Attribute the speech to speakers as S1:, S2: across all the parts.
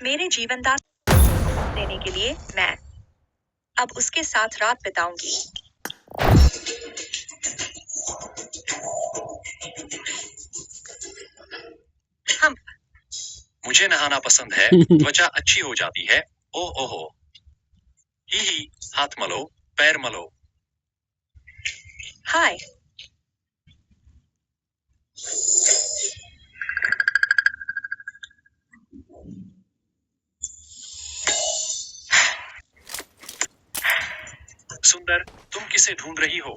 S1: मेरे जीवनदाता देने के लिए मैं अब उसके साथ रात बिताऊंगी। हम
S2: मुझे नहाना पसंद है। त्वचा अच्छी हो जाती है। ओह ओहो। ही हाथ मलो, पैर मलो।
S1: हाय।
S2: सुंदर, तुम किसे ढूंढ रही हो?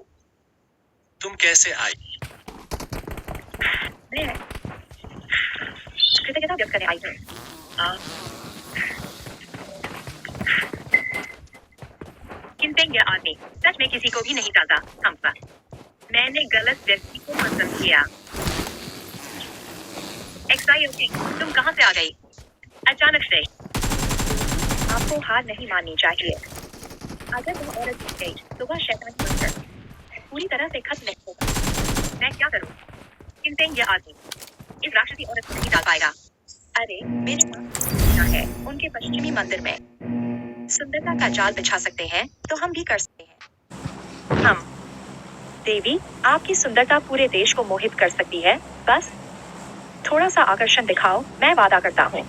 S2: तुम कैसे आई?
S1: मैं कृतज्ञता व्यक्त करने आई हूँ। किंतु यह आदमी सच में किसी को भी नहीं जानता। हम पर मैंने गलत व्यक्ति को पसंद किया। एक्साइटिंग, तुम कहाँ से आ गई? अचानक से। आपको हार नहीं माननी चाहिए। अगर वह औरत जीत गई तो वह शैतान बनकर पूरी तरह से खत्म नहीं होगा। मैं क्या करूं? किंतु यह आदमी इस राक्षसी औरत को नहीं डाल पाएगा। अरे मेरे पास है उनके पश्चिमी मंदिर में सुंदरता का जाल बिछा सकते हैं, तो हम भी कर सकते हैं। हम देवी, आपकी सुंदरता पूरे देश को मोहित कर सकती है। बस थोड़ा सा आकर्षण दिखाओ। मैं वादा करता हूँ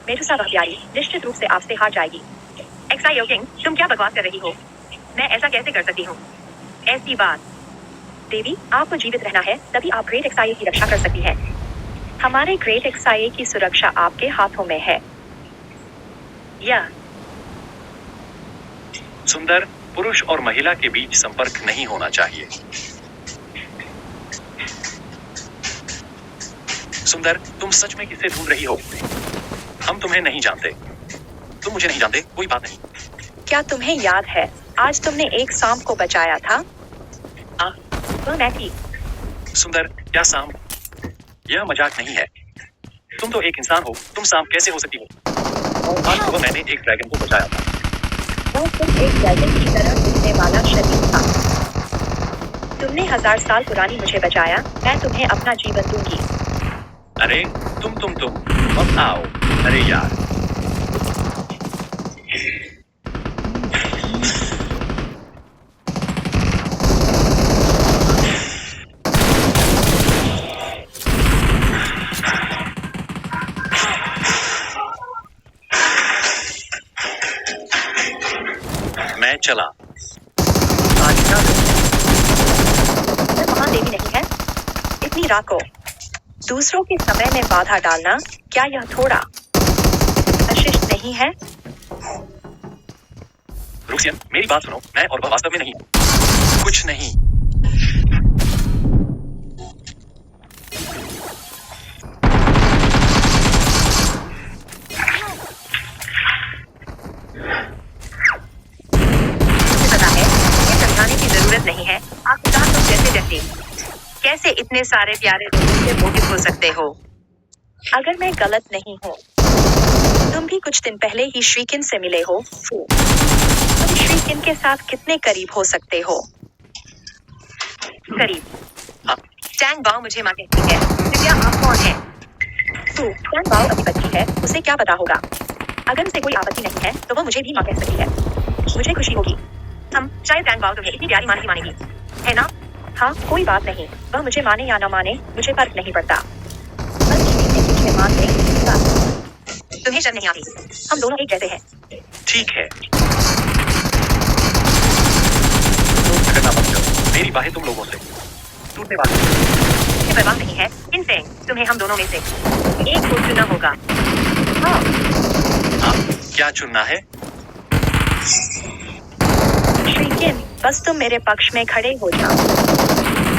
S1: मेरे साथ प्यारी निश्चित रूप से आपसे हार जाएगी। एक्साइटिंग, तुम क्या बकवास कर रही हो? मैं ऐसा कैसे कर सकती हूँ? ऐसी बात। देवी, आपको जीवित रहना है, तभी आप ग्रेट एक्साई की रक्षा कर सकती हैं। हमारे ग्रेट एक्साई की सुरक्षा आपके हाथों में है। यह
S2: सुंदर, पुरुष और महिला के बीच संपर्क नहीं होना चाहिए। सुंदर, तुम सच में किसे ढूंढ रही हो? हम तुम्हें नहीं जानते। तुम मुझे नहीं जानते, कोई बात नहीं।
S1: क्या तुम्हें याद है आज तुमने एक सांप को बचाया था? वह मैं थी।
S2: सुंदर, क्या सांप? यह मजाक नहीं है। तुम तो एक इंसान हो, तुम सांप कैसे हो सकती हो? आज सुबह मैंने एक ड्रैगन को बचाया था।
S1: वह सिर्फ एक ड्रैगन की तरह दिखने वाला शरीर था। तुमने 1000 साल पुरानी मुझे बचाया। मैं तुम्हें अपना जीवन दूंगी।
S2: अरे तुम मत आओ। अरे यार। मैं चला।
S1: महादेवी नहीं है इतनी रात को दूसरों के समय में बाधा डालना। क्या यह थोड़ा अशिष्ट नहीं है?
S2: रुक्सियन, मेरी बात सुनो। मैं और वह वास्तव में नहीं। कुछ नहीं।
S1: नहीं है। आप जैसे कैसे इतने सारे प्यारे लोगों से मोहित हो सकते हो? अगर मैं गलत नहीं हूँ, तुम भी कुछ दिन पहले ही श्रीकिन से मिले हो। तुम श्रीकिन के साथ कितने करीब हो सकते हो? करीब। टैंग बाओ मुझे माँ कहती है। दिव्या, आप कौन है? टैंग बाओ अधिपति है, उसे क्या पता होगा? अगर उसे कोई आपत्ति नहीं है तो वह मुझे भी माँ कह सकती है। मुझे खुशी होगी। हम शायद टैंग बाओ तुम्हें इतनी प्यारी माँ नहीं मानेगी, है ना? हाँ, कोई बात नहीं। वह मुझे माने या न माने मुझे फर्क नहीं पड़ता। बस मुझे मान ले। तुम्हें शर्म नहीं आती? हम दोनों एक जैसे हैं।
S2: ठीक है। करना मत करो। मेरी बाहें तुम लोगों से टूटने वाली हैं।
S1: मुझे परवाह नहीं है इनसे। तुम्हें हम दोनों में से एक को चुनना होगा। हाँ,
S2: क्या चुनना है?
S1: श्रीकिन, बस तुम मेरे पक्ष में खड़े हो जाओ।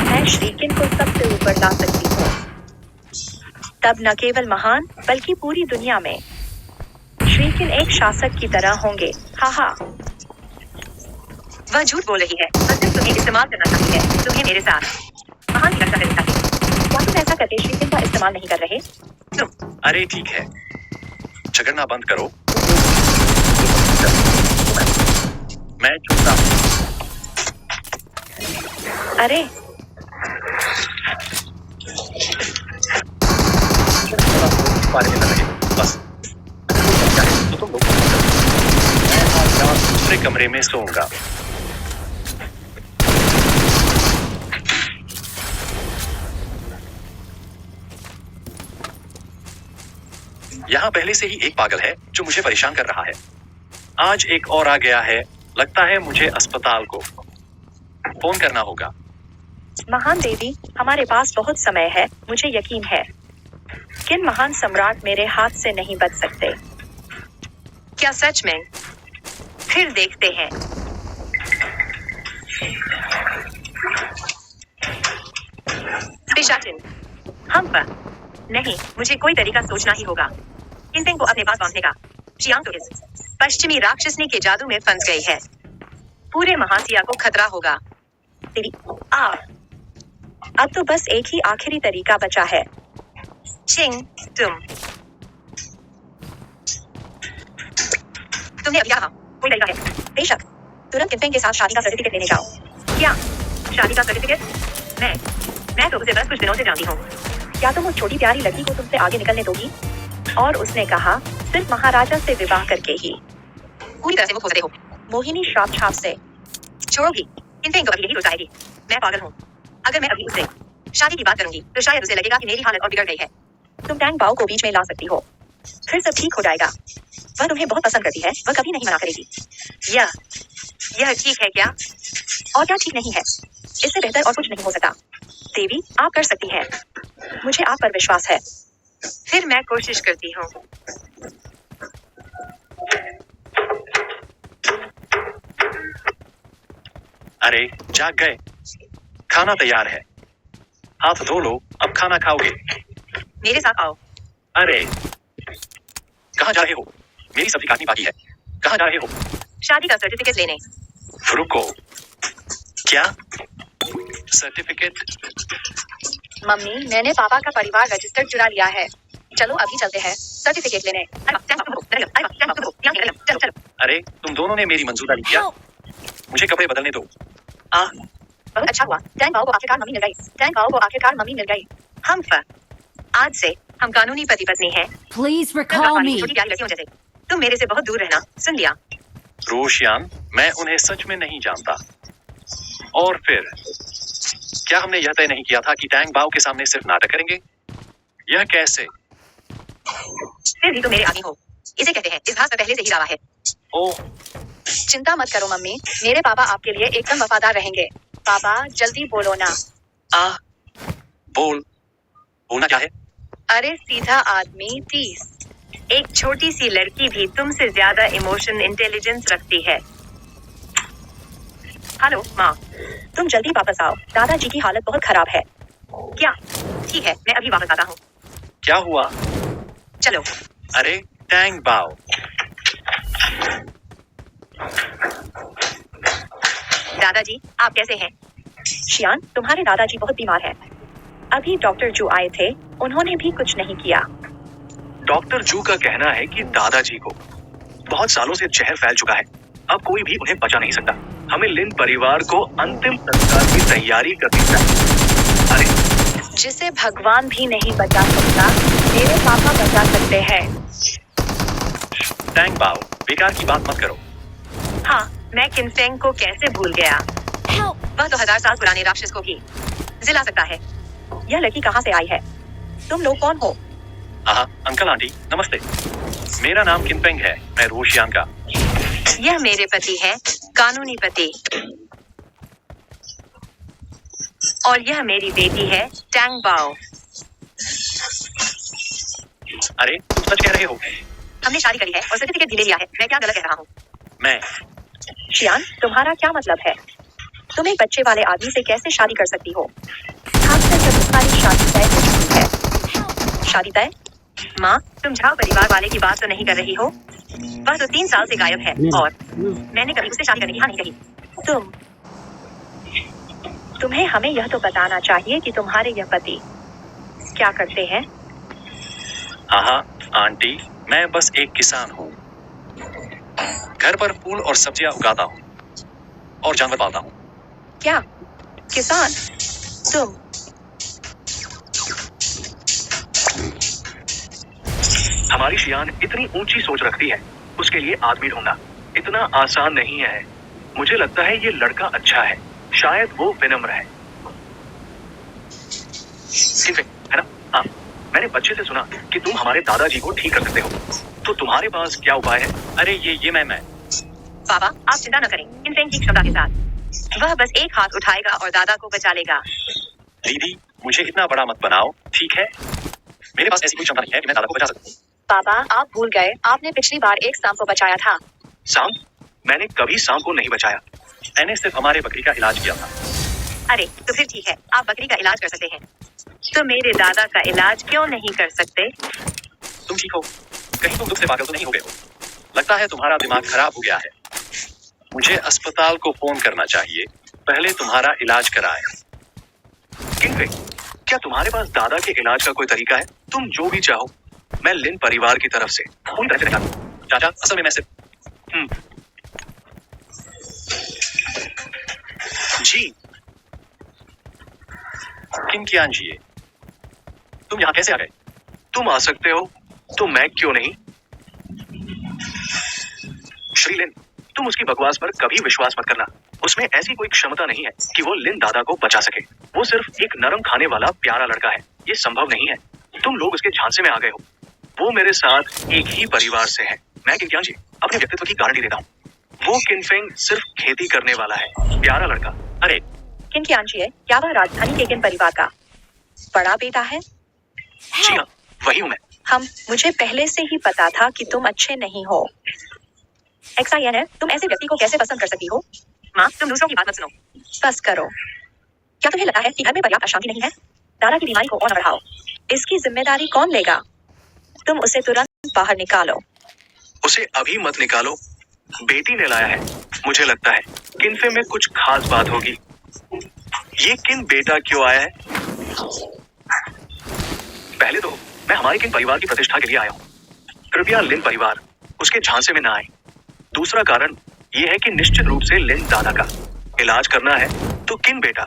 S1: मैं श्रीकिन को सबसे ऊपर ला सकती हूँ। तब न केवल महान बल्कि पूरी दुनिया में श्रीकिन एक शासक की तरह होंगे। हाँ। वह झूठ बोल रही है। बस तुम्हें इस्तेमाल करना चाहती है। तुम्हें मेरे साथ महान की रक्षा करनी चाहिए। क्या तुम ऐसा करके श्रीकिन का इस्तेमाल नहीं कर रहे? तुम।
S2: अरे ठीक है, झगड़ना बंद करो। मैं चुनता हूँ।
S1: अरे
S2: बारे में बस दूसरे कमरे में सोऊंगा। यहाँ पहले से ही एक पागल है जो मुझे परेशान कर रहा है। आज एक और आ गया है। लगता है मुझे अस्पताल को फोन करना होगा।
S1: महान देवी, हमारे पास बहुत समय है। मुझे यकीन है किन महान सम्राट मेरे हाथ से नहीं बच सकते। क्या सच में? फिर देखते हैं। पिशाचिन, हम पर नहीं, मुझे कोई तरीका सोचना ही होगा किनफेंग को अपने पास बांधने का। चियांग तो इस पश्चिमी राक्षसनी के जादू में फंस गई है। पूरे महासिया को खतरा होगा। तेरी अब तो बस एक ही आखिरी तरीका बचा है। चिंग, तुमने अब यहाँ कोई तरीका है? बेशक, तुरंत किनफेंग के साथ शादी का सर्टिफिकेट लेने जाओ। क्या शादी का सर्टिफिकेट? मैं तो उसे बस कुछ दिनों से जानती हूँ। क्या तुम उस छोटी प्यारी लड़की को तुमसे आगे निकलने दोगी? और उसने कहा सिर्फ महाराजा से विवाह करके ही। पूरी तरह से मुक्त हो सकते हो। मोहिनी श्राप छाप से छोड़ोगी। किनफेंग तो अभी यही सोच आएगी मैं पागल हूँ। अगर मैं अभी उससे शादी की बात करूंगी तो शायद उसे लगेगा कि मेरी हालत और बिगड़ गई है। तुम टैंग बाओ को बीच में ला सकती हो, फिर सब ठीक हो जाएगा। वह तुम्हें बहुत पसंद करती है, वह कभी नहीं मना करेगी। यह ठीक है क्या? और क्या ठीक नहीं है? इससे बेहतर और कुछ नहीं हो सकता। देवी, आप कर सकती हैं। मुझे आप पर विश्वास है। फिर मैं कोशिश करती हूँ।
S2: अरे जाग गए। खाना तैयार है। हाथ धो लो, अब खाना खाओगे।
S1: मेरे साथ आओ।
S2: अरे कहाँ जा रहे हो? मेरी सब्जी काटनी बाकी है। कहाँ जा रहे हो?
S1: शादी का सर्टिफिकेट लेने।
S2: रुको, क्या सर्टिफिकेट?
S1: मम्मी, मैंने पापा का परिवार रजिस्टर चुरा लिया है। चलो अभी चलते हैं सर्टिफिकेट लेने।
S2: अरे तुम दोनों ने मेरी मंजूरी किया। मुझे कपड़े बदलने दो।
S1: बहुत अच्छा हुआ। टैंग बाओ को आखिरकार मम्मी मिल गई। हम आज से हम कानूनी पति पत्नी हैं।
S3: Please recall me.
S1: छोटी प्यारी लड़कियों जैसे। तुम मेरे से बहुत दूर रहना, सुन लिया?
S2: रोशियान, मैं उन्हें सच में नहीं जानता। और फिर क्या हमने यह तय नहीं किया था कि टैंग बाओ के सामने सिर्फ नाटक करेंगे? यह कैसे?
S1: फिर भी तो मेरे आगे हो। इसे कहते हैं इस घास पर पहले से ही दावा है।
S2: ओह,
S1: चिंता मत करो मम्मी, मेरे पापा आपके लिए एकदम वफादार रहेंगे। पापा जल्दी बोलो ना।
S2: बोलना क्या है?
S1: अरे सीधा आदमी 30। एक छोटी सी लड़की भी तुमसे ज्यादा इमोशन इंटेलिजेंस रखती है। हेलो माँ, तुम जल्दी वापस आओ। दादाजी की हालत बहुत खराब है। क्या? ठीक है, मैं अभी वापस आता हूँ।
S2: क्या हुआ?
S1: चलो।
S2: अरे टैंग बाओ।
S1: दादाजी, आप कैसे हैं? शियान, तुम्हारे दादाजी बहुत बीमार हैं। अभी डॉक्टर जू आए थे, उन्होंने भी कुछ नहीं किया।
S2: डॉक्टर जू का कहना है कि दादाजी को बहुत सालों से जहर फैल चुका है। अब कोई भी उन्हें बचा नहीं सकता। हमें लिन परिवार को अंतिम संस्कार की तैयारी करनी चाहिए। अरे
S1: जिसे भगवान भी नहीं बचा सकता, मेरे पापा बचा सकते हैं।
S2: टैंग बाओ, बेकार की बात मत करो।
S1: हाँ, मैं किनफेंग को कैसे भूल गया? वह तो 1000 साल पुराने राक्षस को भी जिला सकता है। यह लड़की कहाँ से आई है? तुम लोग कौन हो?
S2: अंकल आंटी नमस्ते। मेरा नाम किनफेंग है, मैं रोशियान का।
S1: यह मेरे पति है, कानूनी पति। और यह मेरी बेटी है, टैंग बाओ।
S2: अरे तुम सच कह रहे हो?
S1: हमने शादी करी है और सर्टिफिकेट भी ले लिया है। मैं क्या गलत कह रहा हूँ?
S2: मैं
S1: शियान, तुम्हारा क्या मतलब है? तुम एक बच्चे वाले आदमी से कैसे शादी कर सकती हो? खासकर जब तुम्हारी शादी तय हो चुकी है। शादी तय? माँ, तुम झाओ परिवार वाले की बात तो नहीं कर रही हो? वह तो 3 साल से गायब है और मैंने कभी उससे शादी करने की हाँ नहीं कही। तुम्हें हमें यह तो बताना चाहिए कि तुम्हारे यह पति क्या करते हैं?
S2: आंटी, मैं बस एक किसान हूँ। घर पर फूल और सब्जियां उगाता हूँ और जानवर पालता हूँ।
S1: क्या? किसान? तुम?
S2: हमारी शियान इतनी ऊंची सोच रखती है, उसके लिए आदमी ढूंढना इतना आसान नहीं है। मुझे लगता है ये लड़का अच्छा है, शायद वो विनम्र है। किनफेंग, है ना? हाँ, मैंने बच्चे से सुना कि तुम हमारे दादाजी को ठीक कर सकते हो, तो तुम्हारे पास क्या उपाय है?
S3: अरे ये मैं
S1: बाबा, आप चिंता न करें, किनफेंग की क्षमता के साथ वह बस एक हाथ उठाएगा और दादा को बचा लेगा।
S3: दीदी, मुझे इतना बड़ा मत बनाओ, ठीक है? मेरे पास ऐसी कोई क्षमता नहीं है कि मैं दादा को बचा सकूं।
S1: पापा, आप भूल गए, आपने पिछली बार एक सांप को बचाया था।
S2: सांप? मैंने कभी सांप को नहीं बचाया।
S3: मैंने सिर्फ हमारे बकरी का इलाज किया था।
S1: अरे तो फिर ठीक है, आप बकरी का इलाज कर सकते हैं, तो मेरे दादा का इलाज क्यों नहीं कर सकते?
S3: तुम ठीक हो? कहीं तुम दुख से पागल तो नहीं हो गए हो? लगता है तुम्हारा दिमाग खराब हो गया है। मुझे अस्पताल को फोन करना चाहिए, पहले तुम्हारा इलाज कराएं।
S2: किनफेंग, क्या तुम्हारे पास दादा के इलाज का कोई तरीका है? तुम जो भी चाहो, मैं लिन परिवार की तरफ से पूरी तरह से निकाल।
S3: चाचा, असल में मैं सिर्फ
S2: जी।
S3: किम कियान जी, तुम यहाँ कैसे आ गए?
S2: तुम आ सकते हो, तो मैं क्यों नहीं? श्री लिन, तुम उसकी बकवास पर कभी विश्वास मत करना। उसमें ऐसी कोई क्षमता नहीं है कि वो लिन दादा को बचा सके। वो सिर्फ एक नरम खाने वाला प्यारा लड़का है। ये संभव नहीं है। तुम लोग उसके झांसे में आ गए हो। वो मेरे साथ एक ही परिवार से है। मैं किनकियान जी अपने व्यक्तित्व की गारंटी देता हूँ। वो किनफेंग सिर्फ खेती करने वाला है, प्यारा लड़का।
S3: अरे
S1: किनकियान जी है, क्या वह राजधानी के किन परिवार का बड़ा बेटा है?
S2: जी हाँ, वही हूँ मैं।
S1: मुझे पहले से ही पता था कि तुम अच्छे नहीं हो। XIN है, तुम ऐसे व्यक्ति को कैसे पसंद कर सकती हो? माँ, तुम दूसरों की बात मत सुनो। बस करो। क्या तुम्हें लगता है कि घर में पर्याप्त अशांति नहीं है? दादा की बीमारी को और न बढ़ाओ। इसकी जिम्मेदारी कौन लेगा? तुम उसे तुरंत बाहर निकालो।
S2: उसे अभी मत निकालो। बेटी ने लाया है। मुझे लगता है किनफे में कुछ खास बात होगी। ये किन बेटा क्यों आया है? पहले तो मैं हमारे किन परिवार की प्रतिष्ठा के लिए आया हूँ। कृपया लिन परिवार उसके झांसे में ना आए। दूसरा कारण ये है कि निश्चित रूप से लिन दादा का इलाज करना है। तो किन बेटा,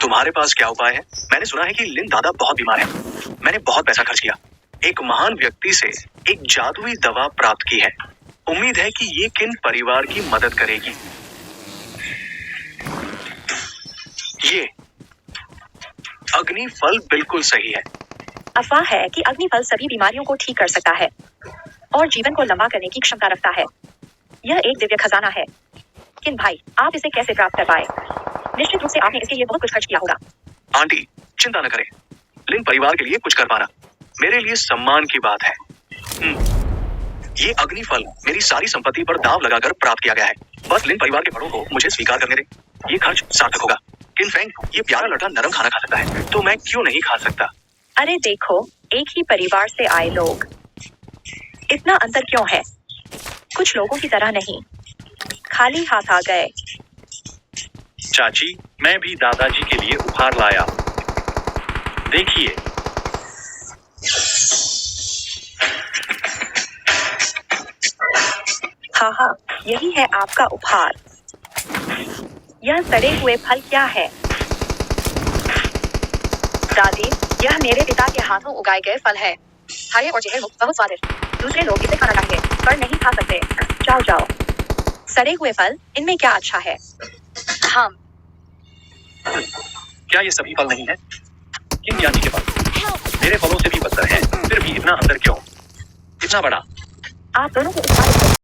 S2: तुम्हारे पास क्या उपाय है? मैंने सुना है कि लिन दादा बहुत बीमार है। मैंने बहुत पैसा खर्च किया, एक महान व्यक्ति से एक जादुई दवा प्राप्त की है। उम्मीद है कि ये किन परिवार की मदद करेगी। ये अग्नि फल बिल्कुल सही है।
S1: अफवाह है कि अग्नि फल सभी बीमारियों को ठीक कर सकता है और जीवन को लंबा करने की क्षमता रखता है। यह एक दिव्य खजाना है। किन भाई, आप इसे कैसे प्राप्त कर पाए? निश्चित रूप से आपने इसके लिए बहुत कुछ खर्च किया होगा।
S2: आंटी, चिंता न करें। लिन परिवार के लिए कुछ कर पाना मेरे लिए सम्मान की बात है। ये अग्नि फल मेरी सारी संपत्ति पर दांव लगाकर प्राप्त किया गया है। बस लिन परिवार के बड़ों को मुझे स्वीकार करने दें। ये खर्च सार्थक होगा। किनफेंग, ये प्यारा लड़का नरम खाना खा सकता है, तो मैं क्यों नहीं खा सकता?
S1: अरे देखो, एक ही परिवार से आए लोग, इतना अंतर क्यों है? कुछ लोगों की तरह नहीं, खाली हाथ आ गए।
S3: चाची, मैं भी दादाजी के लिए उपहार लाया। देखिए,
S1: हाँ, यही है आपका उपहार। यह सड़े हुए फल क्या है? दादी, यह मेरे पिता के हाथों उगाए गए फल है। हरे और जहर मुक्त, बहुत स्वादिष्ट। दूसरे लोग इसे खाना चाहिए पर नहीं खा सकते। जाओ। सड़े हुए फल, इनमें क्या अच्छा है? हम
S3: क्या ये सभी फल नहीं है? किन कियान जी के पास मेरे फलों से भी बदतर है, फिर भी इतना अंतर क्यों? इतना बड़ा।
S1: आप दोनों को